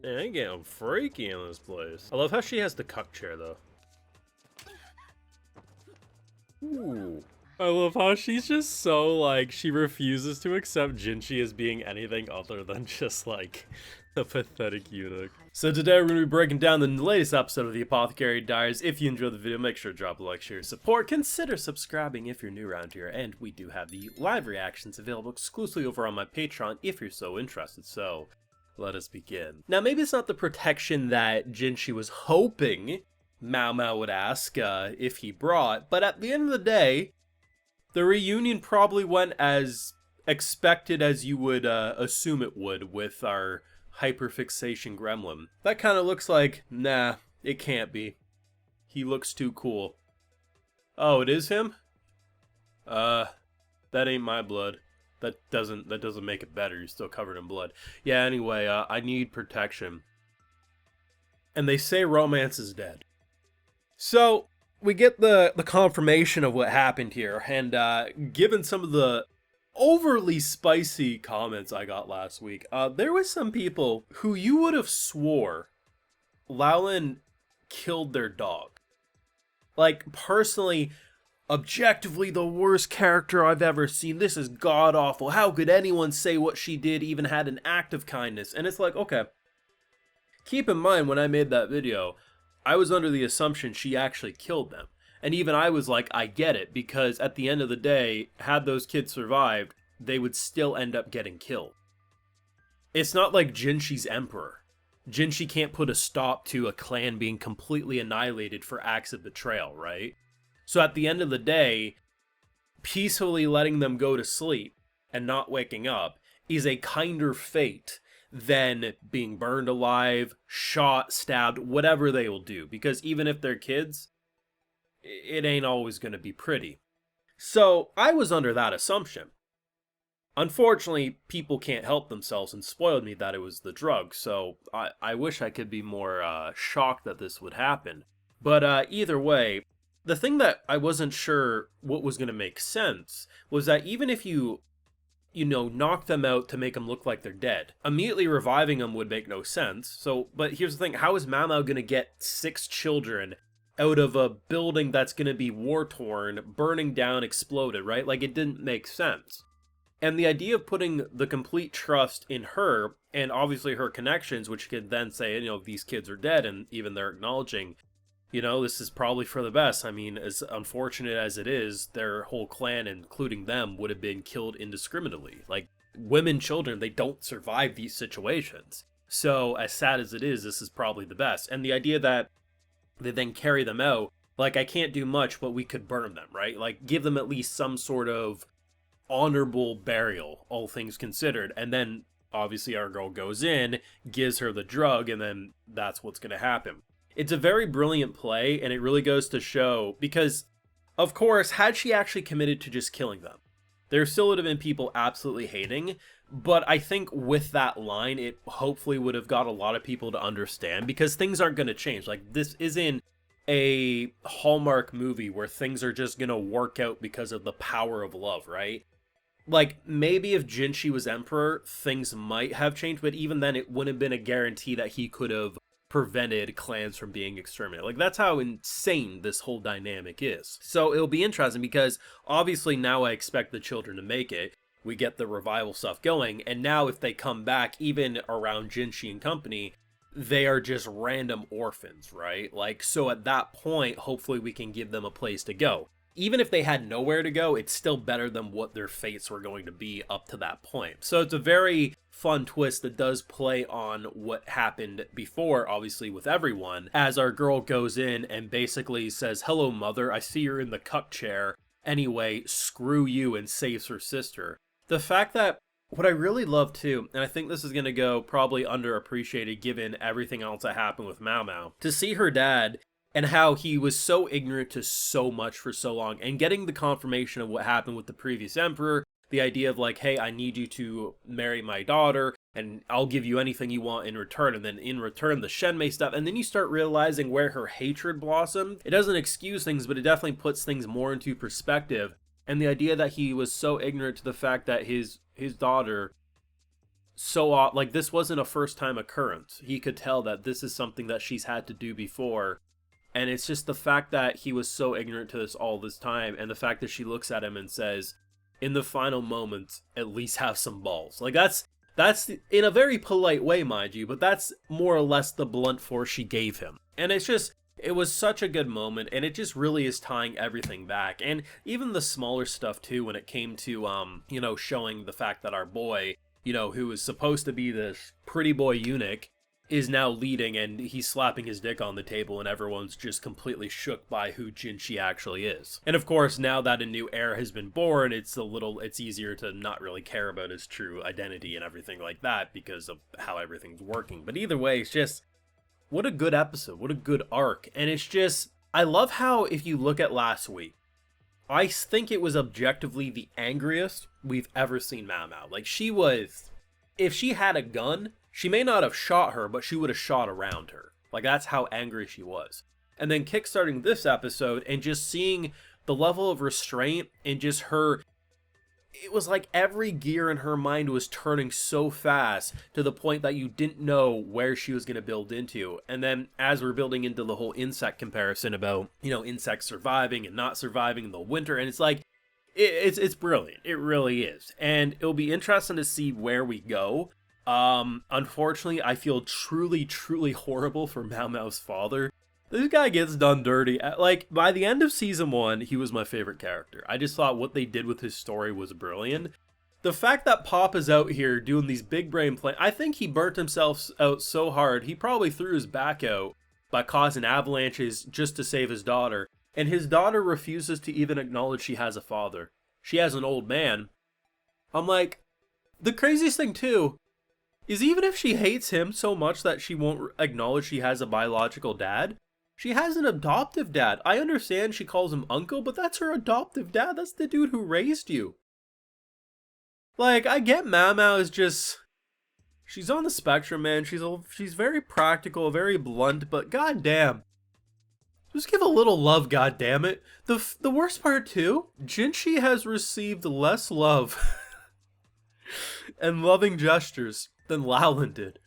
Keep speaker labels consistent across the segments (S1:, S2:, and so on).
S1: Man, I'm getting freaky in this place. I love how she has the cuck chair, though. Ooh. I love how she's just so, like, she refuses to accept Jinshi as being anything other than just, like, a pathetic eunuch. So today we're going to be breaking down the latest episode of the Apothecary Diaries. If you enjoyed the video, make sure to drop a like, share, support. Consider subscribing if you're new around here. And we do have the live reactions available exclusively over on my Patreon if you're so interested. So let us begin. Now, maybe it's not the protection that Jinshi was hoping Maomao would ask if he brought, but at the end of the day, the reunion probably went as expected as you would assume it would with our hyperfixation gremlin. That kind of looks like, nah, it can't be. He looks too cool. Oh, it is him? That ain't my blood. That doesn't make it better. You're still covered in blood. Yeah, anyway, I need protection. And they say romance is dead. So, we get the confirmation of what happened here, and given some of the overly spicy comments I got last week, there was some people who you would have swore Laolin killed their dog. Like, personally, objectively the worst character I've ever seen. This is god-awful. How could anyone say what she did even had an act of kindness? And it's like, okay, keep in mind when I made that video, I was under the assumption she actually killed them. And even I was like, I get it, because at the end of the day, had those kids survived, they would still end up getting killed. It's not like Jinshi's emperor. Jinshi can't put a stop to a clan being completely annihilated for acts of betrayal, right? So at the end of the day, peacefully letting them go to sleep and not waking up is a kinder fate than being burned alive, shot, stabbed, whatever they will do. Because even if they're kids, it ain't always going to be pretty. So I was under that assumption. Unfortunately, people can't help themselves and spoiled me that it was the drug. So I wish I could be more shocked that this would happen. But either way, the thing that I wasn't sure what was going to make sense was that even if you knock them out to make them look like they're dead, immediately reviving them would make no sense. So, but here's the thing, how is Maomao going to get 6 children out of a building that's going to be war-torn, burning down, exploded, right? Like, it didn't make sense. And the idea of putting the complete trust in her, and obviously her connections, which could then say, these kids are dead, and even they're acknowledging, this is probably for the best. I mean, as unfortunate as it is, their whole clan, including them, would have been killed indiscriminately. Like, women, children, they don't survive these situations. So, as sad as it is, this is probably the best. And the idea that they then carry them out, like, I can't do much, but we could burn them, right? Like, give them at least some sort of honorable burial, all things considered. And then, obviously, our girl goes in, gives her the drug, and then that's what's going to happen. It's a very brilliant play, and it really goes to show, because, of course, had she actually committed to just killing them, there still would have been people absolutely hating, but I think with that line, it hopefully would have got a lot of people to understand, because things aren't going to change. Like, this isn't a Hallmark movie where things are just going to work out because of the power of love, right? Like, maybe if Jinshi was emperor, things might have changed, but even then, it wouldn't have been a guarantee that he could have prevented clans from being exterminated. Like, that's how insane this whole dynamic is. So it'll be interesting because obviously now I expect the children to make it. We get the revival stuff going, and now if they come back, even around Jinshi and company, they are just random orphans, right? Like, so at that point, hopefully we can give them a place to go. Even if they had nowhere to go, it's still better than what their fates were going to be up to that point. So it's a very fun twist that does play on what happened before, obviously, with everyone, as our girl goes in and basically says, "Hello, mother, I see you're in the cuck chair. Anyway, screw you," and saves her sister. The fact that, what I really love too, and I think this is going to go probably underappreciated given everything else that happened with Maomao, to see her dad and how he was so ignorant to so much for so long, and getting the confirmation of what happened with the previous emperor, the idea of like, hey, I need you to marry my daughter, and I'll give you anything you want in return, and then in return, the Shenmei stuff, and then you start realizing where her hatred blossomed. It doesn't excuse things, but it definitely puts things more into perspective, and the idea that he was so ignorant to the fact that his daughter like this wasn't a first time occurrence. He could tell that this is something that she's had to do before. And it's just the fact that he was so ignorant to this all this time, and the fact that she looks at him and says, in the final moment, at least have some balls. Like, that's in a very polite way, mind you, but that's more or less the blunt force she gave him. And it's just, it was such a good moment, and it just really is tying everything back. And even the smaller stuff, too, when it came to, you know, showing the fact that our boy, you know, who is supposed to be this pretty boy eunuch, is now leading, and he's slapping his dick on the table, and everyone's just completely shook by who Jinshi actually is. And of course, now that a new heir has been born, it's easier to not really care about his true identity and everything like that because of how everything's working. But either way, it's just, what a good episode, what a good arc. And it's just, I love how, if you look at last week, I think it was objectively the angriest we've ever seen Maomao. Like, she was, if she had a gun, she may not have shot her, but she would have shot around her. Like, that's how angry she was. And then kickstarting this episode and just seeing the level of restraint and just her, it was like every gear in her mind was turning so fast to the point that you didn't know where she was going to build into. And then as we're building into the whole insect comparison about, you know, insects surviving and not surviving in the winter, and it's like, it's brilliant. It really is. And it'll be interesting to see where we go. Unfortunately, I feel truly, truly horrible for Maomao's father. This guy gets done dirty. Like, by the end of season 1, he was my favorite character. I just thought what they did with his story was brilliant. The fact that Pop is out here doing these big brain plans, I think he burnt himself out so hard, he probably threw his back out by causing avalanches just to save his daughter. And his daughter refuses to even acknowledge she has a father. She has an old man. I'm like, the craziest thing too, is even if she hates him so much that she won't acknowledge she has a biological dad, she has an adoptive dad. I understand she calls him uncle, but that's her adoptive dad. That's the dude who raised you. Like, I get Maomao is just, she's on the spectrum, man. She's very practical, very blunt, but goddamn, just give a little love, goddammit. The worst part too, Jinshi has received less love and loving gestures than Lowland did.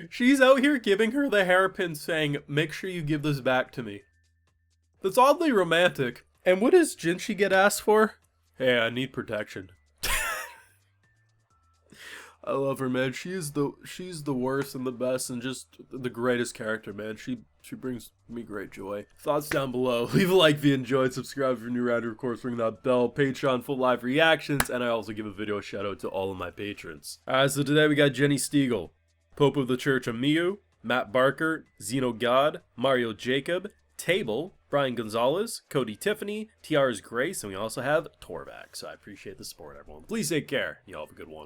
S1: She's out here giving her the hairpin saying, make sure you give this back to me. That's oddly romantic. And what does Jinshi get asked for? Hey, I need protection. I love her, man. She's the worst and the best and just the greatest character, man. She brings me great joy. Thoughts down below. Leave a like if you enjoyed. Subscribe if you're new around here. Of course, ring that bell. Patreon, full live reactions. And I also give a video shout out to all of my patrons. Alright, so today we got Jenny Stiegel, Pope of the Church of Miu, Matt Barker, Zeno God, Mario Jacob, Table, Brian Gonzalez, Cody Tiffany, Tiara's Grace, and we also have Torvac. So I appreciate the support, everyone. Please take care. Y'all have a good one.